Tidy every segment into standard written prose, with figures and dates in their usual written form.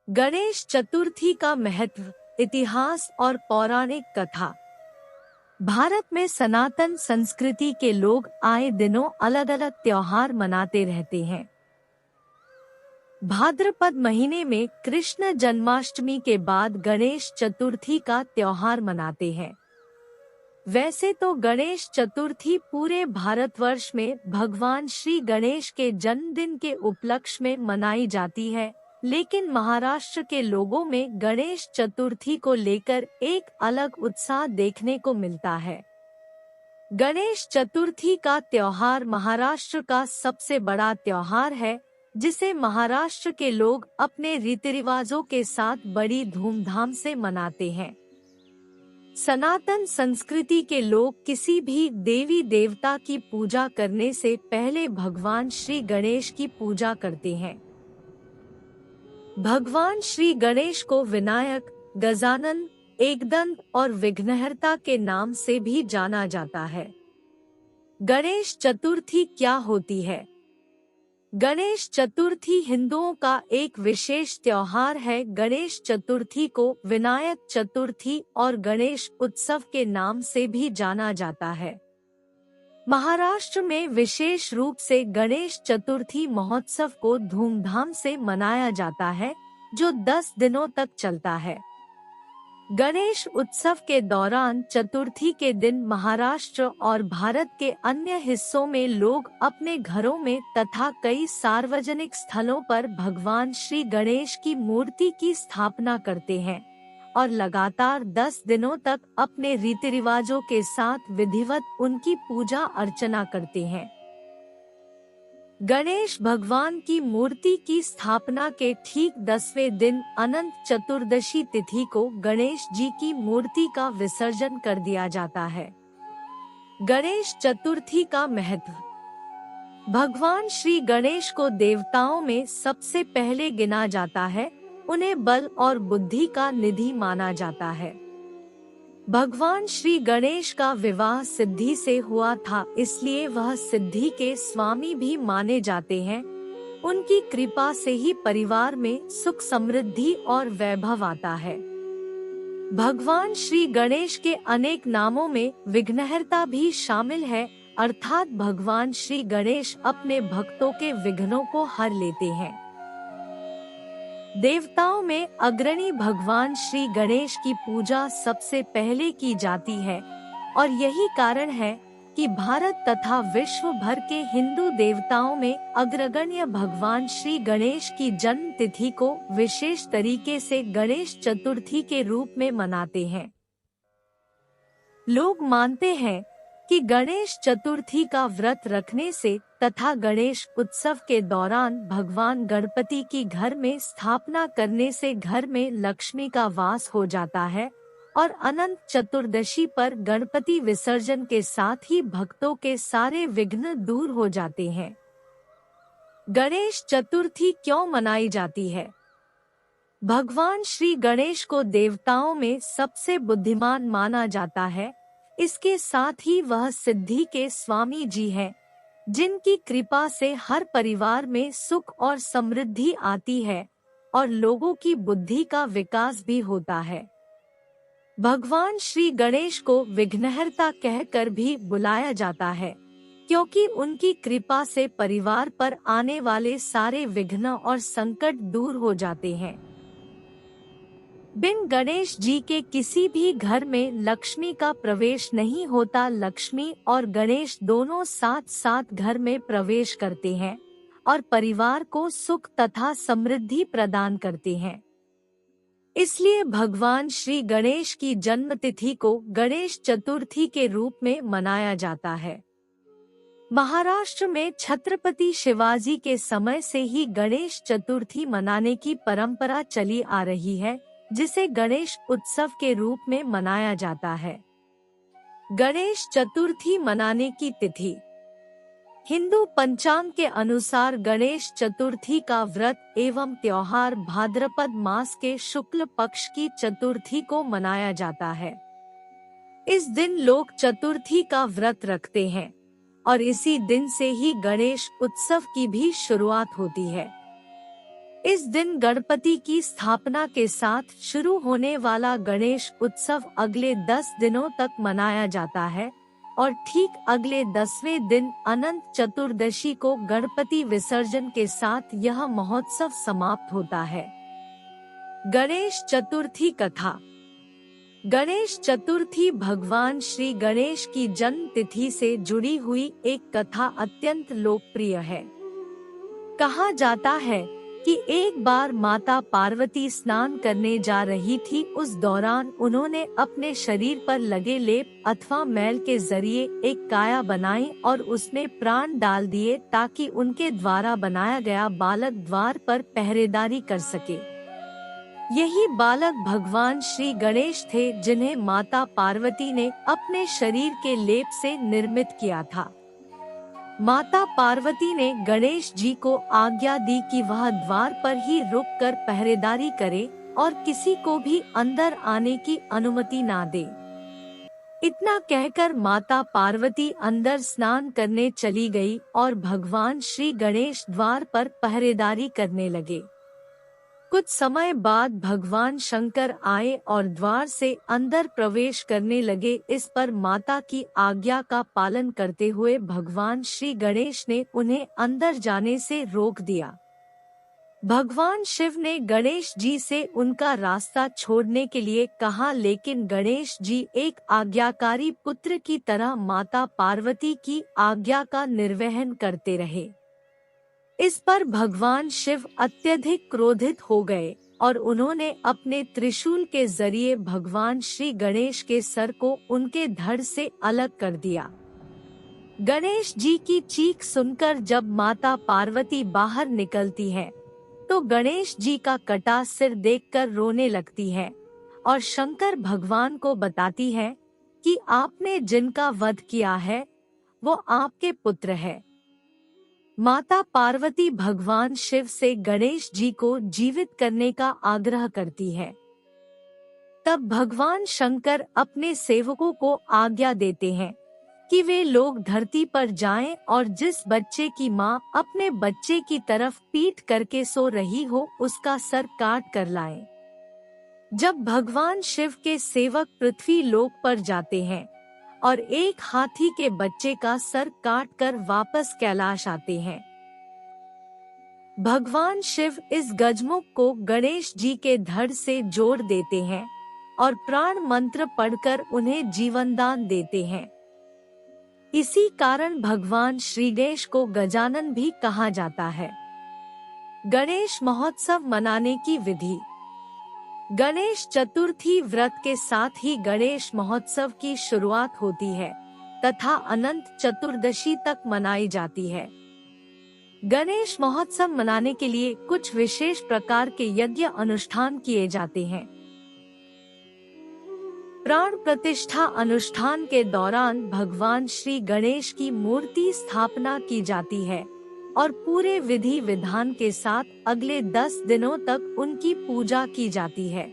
गणेश चतुर्थी का महत्व, इतिहास और पौराणिक कथा। भारत में सनातन संस्कृति के लोग आए दिनों अलग अलग त्योहार मनाते रहते हैं। भाद्रपद महीने में कृष्ण जन्माष्टमी के बाद गणेश चतुर्थी का त्योहार मनाते हैं। वैसे तो गणेश चतुर्थी पूरे भारतवर्ष में भगवान श्री गणेश के जन्मदिन के उपलक्ष्य में मनाई जाती है, लेकिन महाराष्ट्र के लोगों में गणेश चतुर्थी को लेकर एक अलग उत्साह देखने को मिलता है। गणेश चतुर्थी का त्योहार महाराष्ट्र का सबसे बड़ा त्योहार है, जिसे महाराष्ट्र के लोग अपने रीति रिवाजों के साथ बड़ी धूमधाम से मनाते हैं। सनातन संस्कृति के लोग किसी भी देवी देवता की पूजा करने से पहले भगवान श्री गणेश की पूजा करते हैं। भगवान श्री गणेश को विनायक, गजानन, एकदंत और विघ्नहर्ता के नाम से भी जाना जाता है। गणेश चतुर्थी क्या होती है? गणेश चतुर्थी हिंदुओं का एक विशेष त्योहार है। गणेश चतुर्थी को विनायक चतुर्थी और गणेश उत्सव के नाम से भी जाना जाता है। महाराष्ट्र में विशेष रूप से गणेश चतुर्थी महोत्सव को धूमधाम से मनाया जाता है, जो 10 दिनों तक चलता है। गणेश उत्सव के दौरान चतुर्थी के दिन महाराष्ट्र और भारत के अन्य हिस्सों में लोग अपने घरों में तथा कई सार्वजनिक स्थलों पर भगवान श्री गणेश की मूर्ति की स्थापना करते हैं और लगातार 10 दिनों तक अपने रीति रिवाजों के साथ विधिवत उनकी पूजा अर्चना करते हैं। गणेश भगवान की मूर्ति की स्थापना के ठीक 10वें दिन अनंत चतुर्दशी तिथि को गणेश जी की मूर्ति का विसर्जन कर दिया जाता है। गणेश चतुर्थी का महत्व। भगवान श्री गणेश को देवताओं में सबसे पहले गिना जाता है। उन्हें बल और बुद्धि का निधि माना जाता है। भगवान श्री गणेश का विवाह सिद्धि से हुआ था, इसलिए वह सिद्धि के स्वामी भी माने जाते हैं। उनकी कृपा से ही परिवार में सुख, समृद्धि और वैभव आता है। भगवान श्री गणेश के अनेक नामों में विघ्नहर्ता भी शामिल है, अर्थात भगवान श्री गणेश अपने भक्तों के विघ्नों को हर लेते हैं। देवताओं में अग्रणी भगवान श्री गणेश की पूजा सबसे पहले की जाती है और यही कारण है कि भारत तथा विश्व भर के हिंदू देवताओं में अग्रगण्य भगवान श्री गणेश की जन्म तिथि को विशेष तरीके से गणेश चतुर्थी के रूप में मनाते हैं। लोग मानते हैं कि गणेश चतुर्थी का व्रत रखने से तथा गणेश उत्सव के दौरान भगवान गणपति की घर में स्थापना करने से घर में लक्ष्मी का वास हो जाता है और अनंत चतुर्दशी पर गणपति विसर्जन के साथ ही भक्तों के सारे विघ्न दूर हो जाते हैं। गणेश चतुर्थी क्यों मनाई जाती है? भगवान श्री गणेश को देवताओं में सबसे बुद्धिमान माना जाता है। इसके साथ ही वह सिद्धि के स्वामी जी हैं, जिनकी कृपा से हर परिवार में सुख और समृद्धि आती है और लोगों की बुद्धि का विकास भी होता है। भगवान श्री गणेश को विघ्नहर्ता कहकर भी बुलाया जाता है, क्योंकि उनकी कृपा से परिवार पर आने वाले सारे विघ्न और संकट दूर हो जाते हैं। बिन गणेश जी के किसी भी घर में लक्ष्मी का प्रवेश नहीं होता। लक्ष्मी और गणेश दोनों साथ साथ घर में प्रवेश करते हैं और परिवार को सुख तथा समृद्धि प्रदान करते हैं। इसलिए भगवान श्री गणेश की जन्म तिथि को गणेश चतुर्थी के रूप में मनाया जाता है। महाराष्ट्र में छत्रपति शिवाजी के समय से ही गणेश चतुर्थी मनाने की परंपरा चली आ रही है, जिसे गणेश उत्सव के रूप में मनाया जाता है। गणेश चतुर्थी मनाने की तिथि। हिंदू पंचांग के अनुसार गणेश चतुर्थी का व्रत एवं त्योहार भाद्रपद मास के शुक्ल पक्ष की चतुर्थी को मनाया जाता है। इस दिन लोग चतुर्थी का व्रत रखते हैं और इसी दिन से ही गणेश उत्सव की भी शुरुआत होती है। इस दिन गणपति की स्थापना के साथ शुरू होने वाला गणेश उत्सव अगले 10 दिनों तक मनाया जाता है और ठीक अगले 10वें दिन अनंत चतुर्दशी को गणपति विसर्जन के साथ यह महोत्सव समाप्त होता है। गणेश चतुर्थी कथा। गणेश चतुर्थी भगवान श्री गणेश की जन्म तिथि से जुड़ी हुई एक कथा अत्यंत लोकप्रिय है। कहा जाता है कि एक बार माता पार्वती स्नान करने जा रही थी। उस दौरान उन्होंने अपने शरीर पर लगे लेप अथवा मैल के जरिए एक काया बनाई और उसमें प्राण डाल दिए ताकि उनके द्वारा बनाया गया बालक द्वार पर पहरेदारी कर सके। यही बालक भगवान श्री गणेश थे जिन्हें माता पार्वती ने अपने शरीर के लेप से निर्मित किया था। माता पार्वती ने गणेश जी को आज्ञा दी कि वह द्वार पर ही रुककर पहरेदारी करे और किसी को भी अंदर आने की अनुमति ना दे। इतना कहकर माता पार्वती अंदर स्नान करने चली गई और भगवान श्री गणेश द्वार पर पहरेदारी करने लगे। कुछ समय बाद भगवान शंकर आए और द्वार से अंदर प्रवेश करने लगे। इस पर माता की आज्ञा का पालन करते हुए भगवान श्री गणेश ने उन्हें अंदर जाने से रोक दिया। भगवान शिव ने गणेश जी से उनका रास्ता छोड़ने के लिए कहा, लेकिन गणेश जी एक आज्ञाकारी पुत्र की तरह माता पार्वती की आज्ञा का निर्वहन करते रहे। इस पर भगवान शिव अत्यधिक क्रोधित हो गए और उन्होंने अपने त्रिशूल के जरिए भगवान श्री गणेश के सर को उनके धड़ से अलग कर दिया। गणेश जी की चीख सुनकर जब माता पार्वती बाहर निकलती है तो गणेश जी का कटा सिर देखकर रोने लगती है और शंकर भगवान को बताती है कि आपने जिनका वध किया है वो आपके पुत्र है। माता पार्वती भगवान शिव से गणेश जी को जीवित करने का आग्रह करती है। तब भगवान शंकर अपने सेवकों को आज्ञा देते हैं कि वे लोग धरती पर जाएं और जिस बच्चे की मां अपने बच्चे की तरफ पीठ करके सो रही हो उसका सर काट कर लाएं। जब भगवान शिव के सेवक पृथ्वी लोक पर जाते हैं और एक हाथी के बच्चे का सर काटकर वापस कैलाश आते हैं, भगवान शिव इस गजमुख को गणेश जी के धड़ से जोड़ देते हैं और प्राण मंत्र पढ़कर उन्हें जीवनदान देते हैं। इसी कारण भगवान श्री गणेश को गजानन भी कहा जाता है। गणेश महोत्सव मनाने की विधि। गणेश चतुर्थी व्रत के साथ ही गणेश महोत्सव की शुरुआत होती है तथा अनंत चतुर्दशी तक मनाई जाती है। गणेश महोत्सव मनाने के लिए कुछ विशेष प्रकार के यज्ञ अनुष्ठान किए जाते हैं। प्राण प्रतिष्ठा अनुष्ठान के दौरान भगवान श्री गणेश की मूर्ति स्थापना की जाती है और पूरे विधि विधान के साथ अगले 10 दिनों तक उनकी पूजा की जाती है।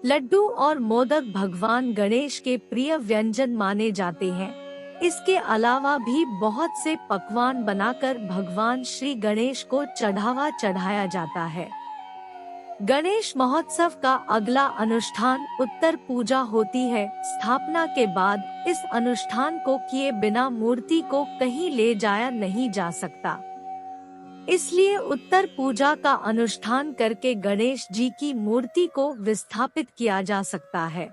लड्डू और मोदक भगवान गणेश के प्रिय व्यंजन माने जाते हैं। इसके अलावा भी बहुत से पकवान बनाकर भगवान श्री गणेश को चढ़ावा चढ़ाया जाता है। गणेश महोत्सव का अगला अनुष्ठान उत्तर पूजा होती है। स्थापना के बाद इस अनुष्ठान को किए बिना मूर्ति को कहीं ले जाया नहीं जा सकता, इसलिए उत्तर पूजा का अनुष्ठान करके गणेश जी की मूर्ति को विस्थापित किया जा सकता है।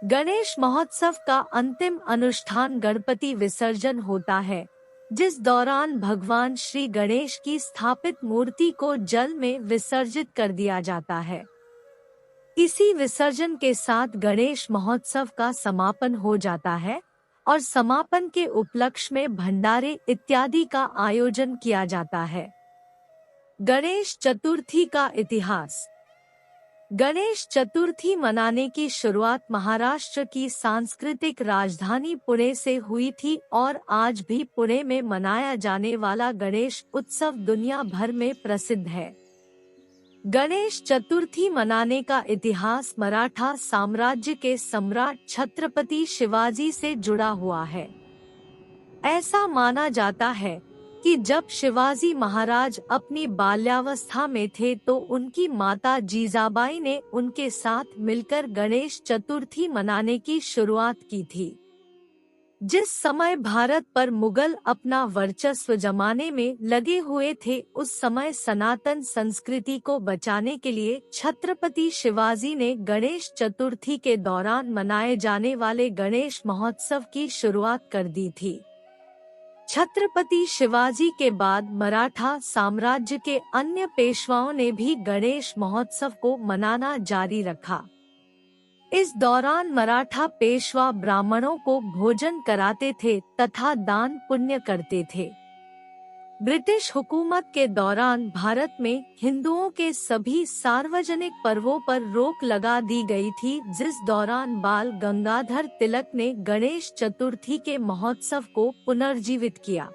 गणेश महोत्सव का अंतिम अनुष्ठान गणपति विसर्जन होता है, जिस दौरान भगवान श्री गणेश की स्थापित मूर्ति को जल में विसर्जित कर दिया जाता है। इसी विसर्जन के साथ गणेश महोत्सव का समापन हो जाता है और समापन के उपलक्ष्य में भंडारे इत्यादि का आयोजन किया जाता है। गणेश चतुर्थी का इतिहास। गणेश चतुर्थी मनाने की शुरुआत महाराष्ट्र की सांस्कृतिक राजधानी पुणे से हुई थी और आज भी पुणे में मनाया जाने वाला गणेश उत्सव दुनिया भर में प्रसिद्ध है। गणेश चतुर्थी मनाने का इतिहास मराठा साम्राज्य के सम्राट छत्रपति शिवाजी से जुड़ा हुआ है। ऐसा माना जाता है कि जब शिवाजी महाराज अपनी बाल्यावस्था में थे तो उनकी माता जीजाबाई ने उनके साथ मिलकर गणेश चतुर्थी मनाने की शुरुआत की थी। जिस समय भारत पर मुगल अपना वर्चस्व जमाने में लगे हुए थे, उस समय सनातन संस्कृति को बचाने के लिए छत्रपति शिवाजी ने गणेश चतुर्थी के दौरान मनाए जाने वाले गणेश महोत्सव की शुरुआत कर दी थी। छत्रपति शिवाजी के बाद मराठा साम्राज्य के अन्य पेशवाओं ने भी गणेश महोत्सव को मनाना जारी रखा। इस दौरान मराठा पेशवा ब्राह्मणों को भोजन कराते थे तथा दान पुण्य करते थे। ब्रिटिश हुकूमत के दौरान भारत में हिंदुओं के सभी सार्वजनिक पर्वों पर रोक लगा दी गई थी, जिस दौरान बाल गंगाधर तिलक ने गणेश चतुर्थी के महोत्सव को पुनर्जीवित किया।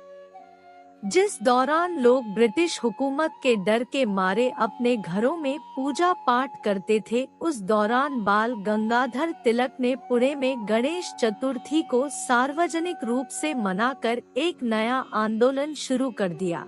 जिस दौरान लोग ब्रिटिश हुकूमत के डर के मारे अपने घरों में पूजा पाठ करते थे, उस दौरान बाल गंगाधर तिलक ने पुणे में गणेश चतुर्थी को सार्वजनिक रूप से मनाकर एक नया आंदोलन शुरू कर दिया।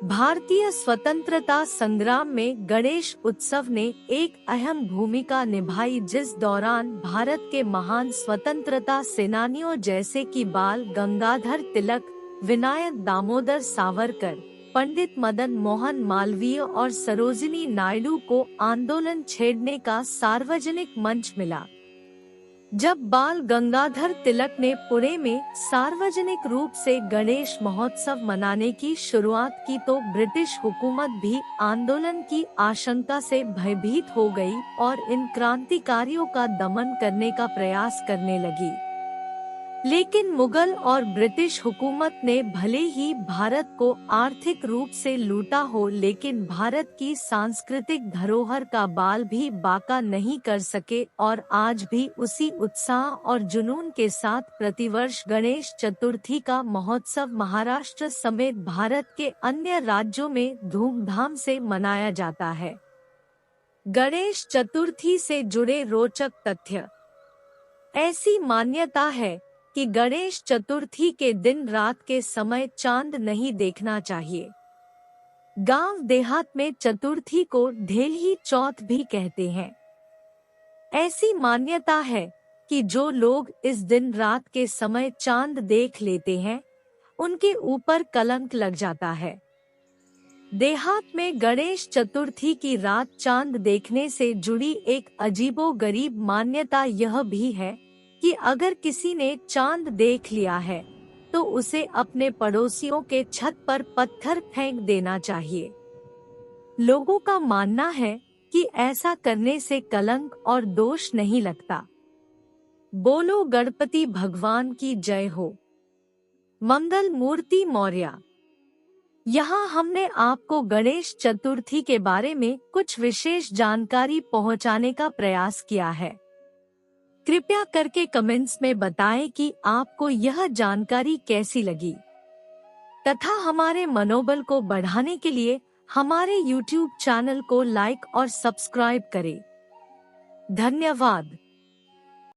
भारतीय स्वतंत्रता संग्राम में गणेश उत्सव ने एक अहम भूमिका निभाई, जिस दौरान भारत के महान स्वतंत्रता सेनानियों जैसे कि बाल गंगाधर तिलक, विनायक दामोदर सावरकर, पंडित मदन मोहन मालवीय और सरोजिनी नायडू को आंदोलन छेड़ने का सार्वजनिक मंच मिला। जब बाल गंगाधर तिलक ने पुणे में सार्वजनिक रूप से गणेश महोत्सव मनाने की शुरुआत की तो ब्रिटिश हुकूमत भी आंदोलन की आशंका से भयभीत हो गई और इन क्रांतिकारियों का दमन करने का प्रयास करने लगी। लेकिन मुगल और ब्रिटिश हुकूमत ने भले ही भारत को आर्थिक रूप से लूटा हो, लेकिन भारत की सांस्कृतिक धरोहर का बाल भी बाका नहीं कर सके और आज भी उसी उत्साह और जुनून के साथ प्रतिवर्ष गणेश चतुर्थी का महोत्सव महाराष्ट्र समेत भारत के अन्य राज्यों में धूमधाम से मनाया जाता है। गणेश चतुर्थी से जुड़े रोचक तथ्य। ऐसी मान्यता है कि गणेश चतुर्थी के दिन रात के समय चांद नहीं देखना चाहिए। गांव देहात में चतुर्थी को ढेलही चौथ भी कहते हैं। ऐसी मान्यता है कि जो लोग इस दिन रात के समय चांद देख लेते हैं, उनके ऊपर कलंक लग जाता है। देहात में गणेश चतुर्थी की रात चांद देखने से जुड़ी एक अजीबोगरीब मान्यता यह भी है कि अगर किसी ने चांद देख लिया है तो उसे अपने पड़ोसियों के छत पर पत्थर फेंक देना चाहिए। लोगों का मानना है कि ऐसा करने से कलंक और दोष नहीं लगता। बोलो गणपति भगवान की जय हो। मंगल मूर्ति मौर्य। यहाँ हमने आपको गणेश चतुर्थी के बारे में कुछ विशेष जानकारी पहुँचाने का प्रयास किया है। कृपया करके कमेंट्स में बताएं कि आपको यह जानकारी कैसी लगी तथा हमारे मनोबल को बढ़ाने के लिए हमारे YouTube चैनल को लाइक और सब्सक्राइब करें। धन्यवाद।